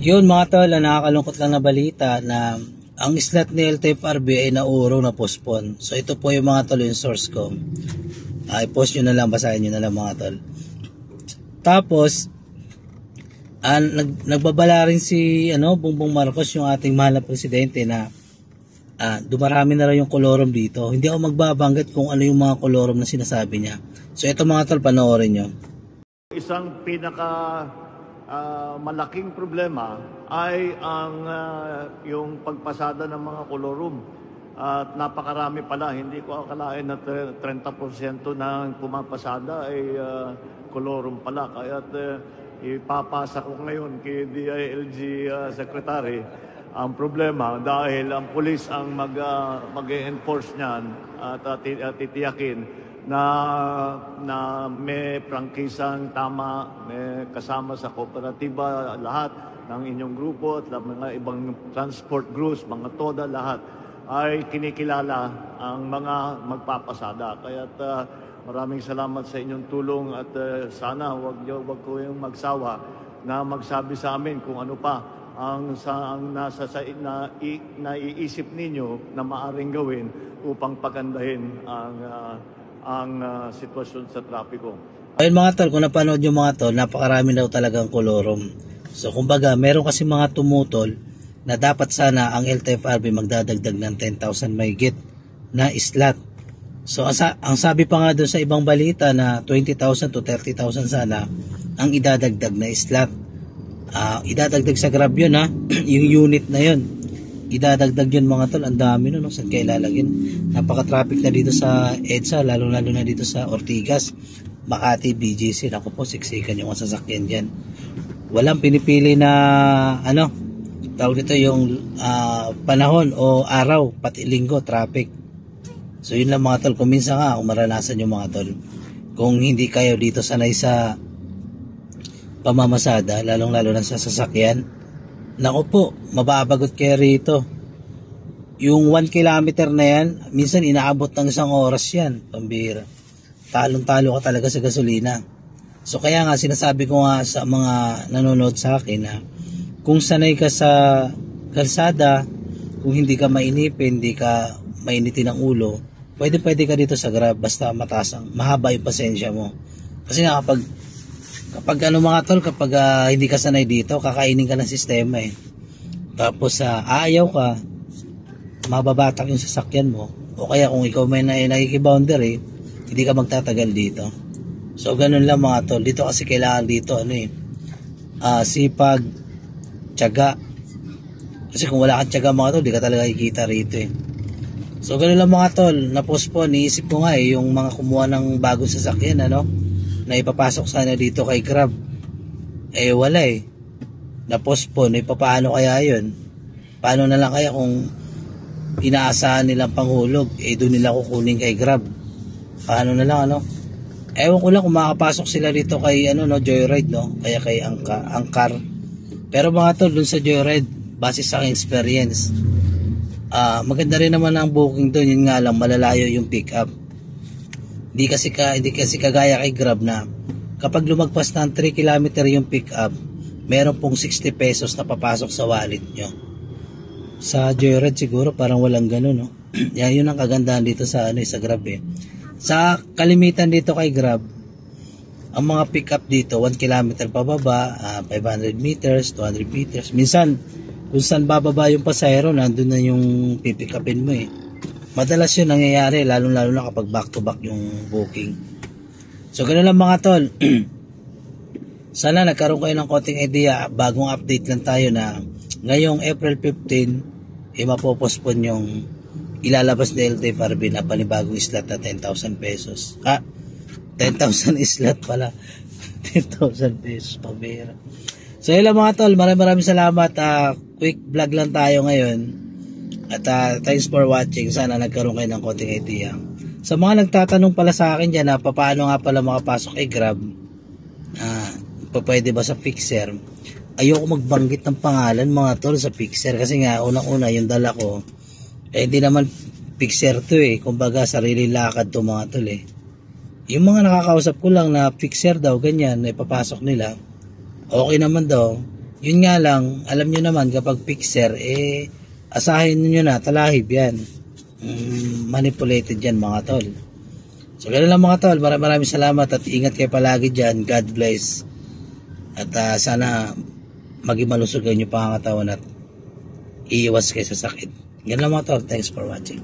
Yun mga tol, nakakalungkot lang na balita na ang slot ni LTFRB ay naurong na postpone. So ito po yung mga tol yung source ko. I-post nyo na lang, basahin nyo na lang mga tol. Tapos, nagbabala rin si Bongbong Marcos, yung ating mahal na presidente, na dumarami na rin yung kolorum dito. Hindi ako magbabanggit kung ano yung mga kolorum na sinasabi niya. So ito mga tol, panoorin nyo. Isang malaking problema ay yung pagpasada ng mga kolorum. At napakarami pala, hindi ko akalain na 30% ng pumapasada ay kolorum pala. Kaya ipapasa ko ngayon kay DILG Secretary ang problema dahil ang pulis ang mag-enforce niyan at titiyakin na may prangkisang tama, may kasama sa kooperatiba lahat ng inyong grupo at mga ibang transport groups, mga TODA, lahat ay kinikilala ang mga magpapasada. Kaya maraming salamat sa inyong tulong at sana wag ko yung magsawa na magsabi sa amin kung ano pa ang naiisip ninyo na maaring gawin upang pagandahin ang sitwasyon sa trapiko. Ayun mga tol, kung napanood yung mga tol, napakarami daw talagang kolorum. So kumbaga, meron kasi mga tumutol na dapat sana ang LTFRB magdadagdag ng 10,000 mahigit na slot. So ang sabi pa nga doon sa ibang balita na 20,000 to 30,000 sana ang idadagdag na slot. Idadagdag sa Grab yun yung unit na yun. Idadagdag yun mga tol, ang dami nun, saan kaya ilalagin? Napaka-traffic na dito sa EDSA, lalo na dito sa Ortigas, Makati, BGC. Naku po, siksikan yung sasakyan dyan. Walang pinipili na tawag dito yung panahon o araw, pati linggo, traffic. So yun lang mga tol, kung minsan nga kung maranasan yung mga tol, kung hindi kayo dito sanay sa pamamasada, lalong na sa sasakyan, naku po, mababagot kayo rito. Yung 1 kilometer na yan, minsan inaabot ng 1 oras yan, pambira. Talong-talo ka talaga sa gasolina. So kaya nga sinasabi ko nga sa mga nanonood sa akin na kung sanay ka sa kalsada, kung hindi ka mainipin, hindi ka mainitin ng ulo, pwede ka dito sa Grab, basta mahaba yung pasensya mo. Kasi nga kapag mga tol, kapag hindi ka sanay dito, kakainin ka ng sistema Tapos aayaw ka, mababatak yung sasakyan mo, o kaya kung ikaw may nakikiboundary, hindi ka magtatagal dito. So ganun lang mga tol. Dito kasi kailangan dito sipag, tiyaga. Kasi kung wala kang tiyaga mga tol, di ka talaga ikita rito So ganun lang mga tol. Na-postpone, niisip ko nga yung mga kumuha ng bagong sasakyan na ipapasok sana dito kay Grab, wala na-postpone. Paano kaya yun? Paano na lang kaya kung inaasahan nilang panghulog, doon nila kukunin kay Grab? Paano na lang ewan ko lang kung makapasok sila dito kay Joyride, kaya kay Angkar. Pero mga tol, dun sa Joyride, base sa aking experience, maganda rin naman ang booking doon. Yun nga lang, malalayo yung pick up. Hindi kasi kagaya kay Grab na kapag lumagpas ng 3 km yung pick up, meron pong 60 pesos na papasok sa wallet nyo. Sa Joyride siguro parang walang ganun Yun ang kagandahan dito sa Grab Sa kalimitan dito kay Grab, ang mga pick up dito 1 km pababa, 500 meters, 200 meters. Minsan kung saan bababa yung pasahero, nandun na yung pipick upin mo Madalas yun nangyayari, lalo na kapag back to back yung booking. So ganun lang mga tol. Sana nagkaroon kayo ng konting idea. Bagong update lang tayo na ngayong April 15 mapopospon yung ilalabas ni LTFRB na panibagong slot na 10,000 pesos. 10,000 slot pala. 10,000 pesos pabira. So yun lang mga tol, maraming salamat. Quick vlog lang tayo ngayon. At thanks for watching. Sana nagkaroon kayo ng konting idea. Sa mga nagtatanong pala sa akin dyan paano nga pala makapasok kay Grab, pwede ba sa Fixer? Ayoko magbanggit ng pangalan mga tol sa Fixer kasi nga unang-una yung dala ko hindi naman Fixer to kumbaga sarili lakad to mga tol Yung mga nakakausap ko lang na Fixer daw ganyan na ipapasok nila, okay naman daw. Yun nga lang, alam nyo naman kapag fixer, asahin nyo na, talahib yan. Manipulated yan mga tol. So ganun lang mga tol, maraming salamat at ingat kayo palagi dyan. God bless. At sana maging malusog kayo yung pangangatawan at iiwas kayo sa sakit. Ganun lang mga tol, thanks for watching.